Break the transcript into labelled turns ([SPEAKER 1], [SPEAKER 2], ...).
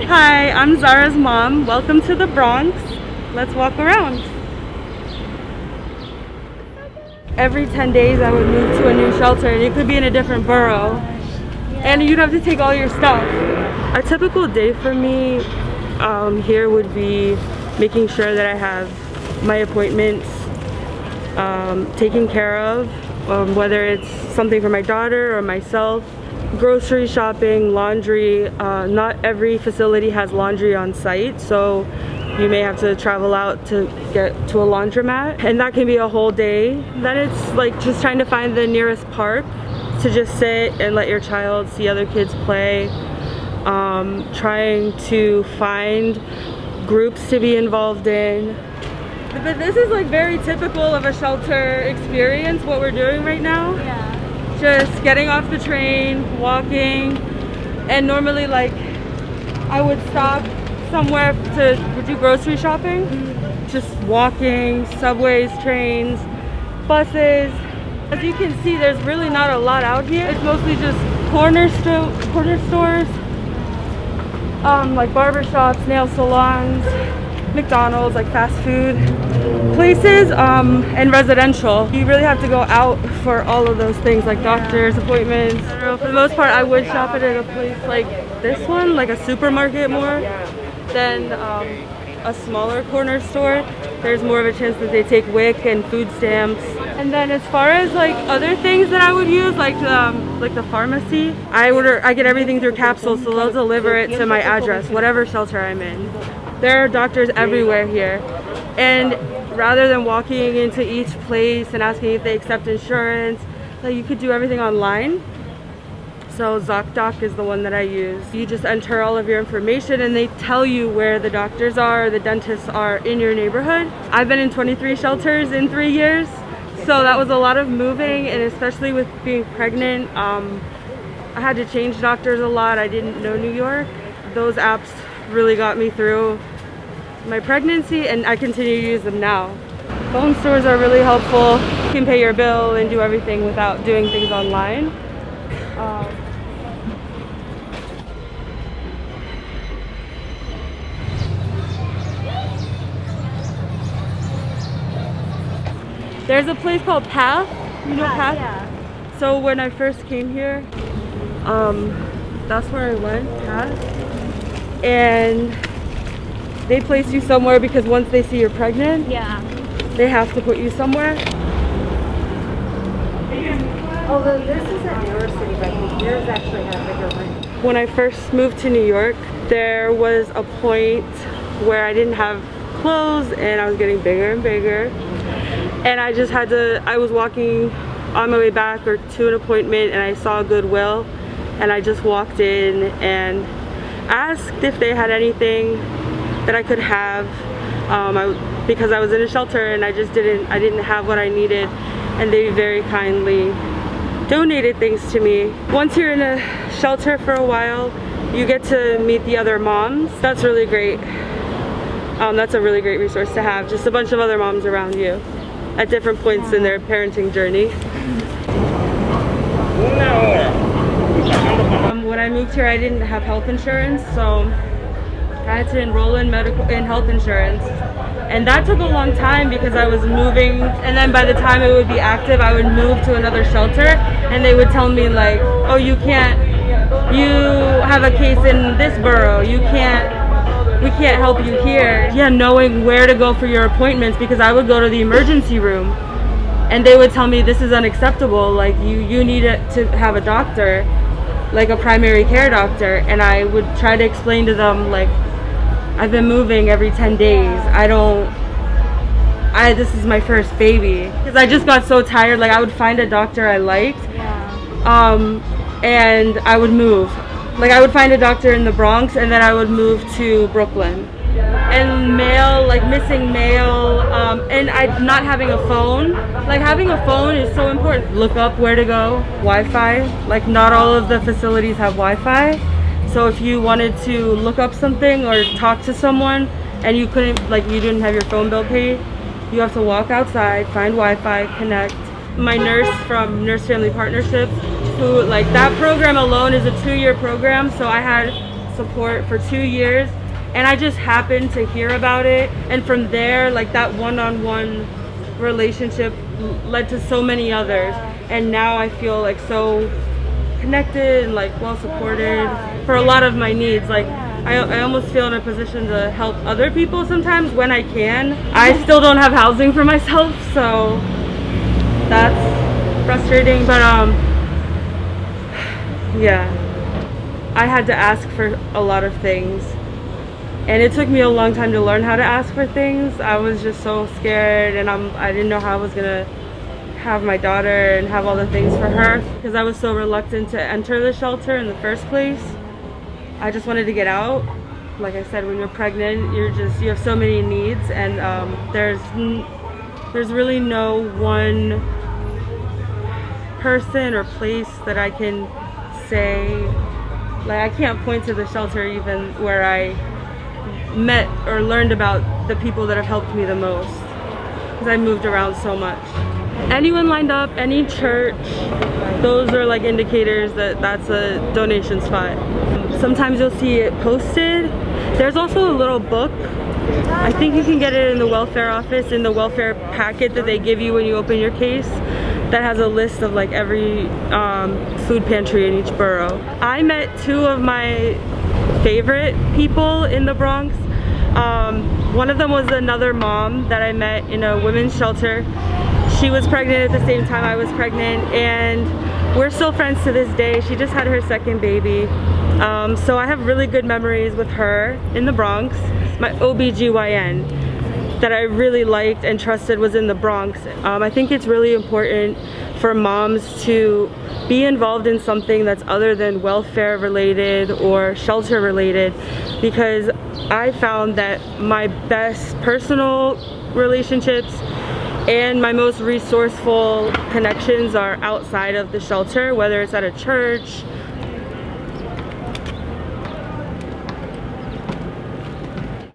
[SPEAKER 1] Hi, I'm Zara's mom. Welcome to the Bronx. Let's walk around. Every 10 days I would move to a new shelter, and it could be in a different borough. And you'd have to take all your stuff. A typical day for me here would be making sure that I have my appointments taken care of, whether it's something for my daughter or myself. Grocery shopping, laundry. Not every facility has laundry on site, so you may have to travel out to get to a laundromat, and that can be a whole day. Then it's like just trying to find the nearest park to just sit and let your child see other kids play. Trying to find groups to be involved in. But this is like very typical of a shelter experience, what we're doing right now.
[SPEAKER 2] Yeah.
[SPEAKER 1] Just getting off the train, walking, and normally like I would stop somewhere to do grocery shopping. Just walking, subways, trains, buses. As you can see, there's really not a lot out here. It's mostly just corner stores, like barber shops, nail salons, McDonald's, like fast food places, and residential. You really have to go out for all of those things, like doctors, appointments. I don't know, for the most part I would shop at a place like this one, like a supermarket, more than a smaller corner store. There's more of a chance that they take WIC and food stamps. And then as far as like other things that I would use, like the pharmacy, I get everything through capsules, so they'll deliver it to my address, whatever shelter I'm in. There are doctors everywhere here, and rather than walking into each place and asking if they accept insurance, like you could do everything online. So ZocDoc is the one that I use. You just enter all of your information and they tell you where the doctors are, or the dentists are in your neighborhood. I've been in 23 shelters in 3 years, so that was a lot of moving, and especially with being pregnant, I had to change doctors a lot. I didn't know New York. Those apps really got me through my pregnancy, and I continue to use them now. Phone stores are really helpful. You can pay your bill and do everything without doing things online. There's a place called Path. You know Path?
[SPEAKER 2] Yeah.
[SPEAKER 1] So when I first came here, that's where I went, Path. And they place you somewhere because once they see you're pregnant,
[SPEAKER 2] Yeah.
[SPEAKER 1] they have to put you somewhere.
[SPEAKER 3] Although this is a newer city, but yours actually had a bigger range.
[SPEAKER 1] When I first moved to New York, there was a point where I didn't have clothes and I was getting bigger and bigger. And I just had to, I was walking on my way back or to an appointment, and I saw Goodwill, and I just walked in and asked if they had anything that I could have, because I was in a shelter and I didn't have what I needed, and they very kindly donated things to me. Once you're in a shelter for a while, you get to meet the other moms. That's really great. That's a really great resource to have, just a bunch of other moms around you at different points in their parenting journey. When I moved here, I didn't have health insurance, so I had to enroll in health insurance, and that took a long time because I was moving, and then by the time it would be active, I would move to another shelter, and they would tell me like, oh, you have a case in this borough, we can't help you here. Yeah, knowing where to go for your appointments, because I would go to the emergency room and they would tell me this is unacceptable, like you need to have a doctor, like a primary care doctor, and I would try to explain to them like, I've been moving every 10 days. This is my first baby. Because I just got so tired, like I would find a doctor I liked, and I would move. Like I would find a doctor in the Bronx, and then I would move to Brooklyn. And mail, like missing mail, and not having a phone. Like having a phone is so important. Look up where to go, Wi-Fi. Like not all of the facilities have Wi-Fi. So if you wanted to look up something or talk to someone and you couldn't, like you didn't have your phone bill paid, you have to walk outside, find Wi-Fi, connect. My nurse from Nurse Family Partnership, who, like, that program alone is a 2-year program, so I had support for 2 years, and I just happened to hear about it, and from there, like, that one-on-one relationship led to so many others, and now I feel like so connected and like well supported for a lot of my needs. Like, I almost feel in a position to help other people sometimes when I can. I still don't have housing for myself, so that's frustrating, but yeah, I had to ask for a lot of things, and it took me a long time to learn how to ask for things. I was just so scared, and I didn't know how I was gonna have my daughter and have all the things for her, because I was so reluctant to enter the shelter in the first place. I just wanted to get out. Like I said, when you're pregnant, you have so many needs, and there's really no one person or place that I can say, like, I can't point to the shelter even where I met or learned about the people that have helped me the most, because I moved around so much. Anyone lined up, any church, those are like indicators that that's a donation spot. Sometimes you'll see it posted. There's also a little book. I think you can get it in the welfare office, in the welfare packet that they give you when you open your case, that has a list of like every food pantry in each borough. I met 2 of my favorite people in the Bronx. One of them was another mom that I met in a women's shelter. She was pregnant at the same time I was pregnant, and we're still friends to this day. She just had her 2nd baby. So I have really good memories with her in the Bronx. My OBGYN that I really liked and trusted was in the Bronx. I think it's really important for moms to be involved in something that's other than welfare related or shelter related, because I found that my best personal relationships and my most resourceful connections are outside of the shelter, whether it's at a church,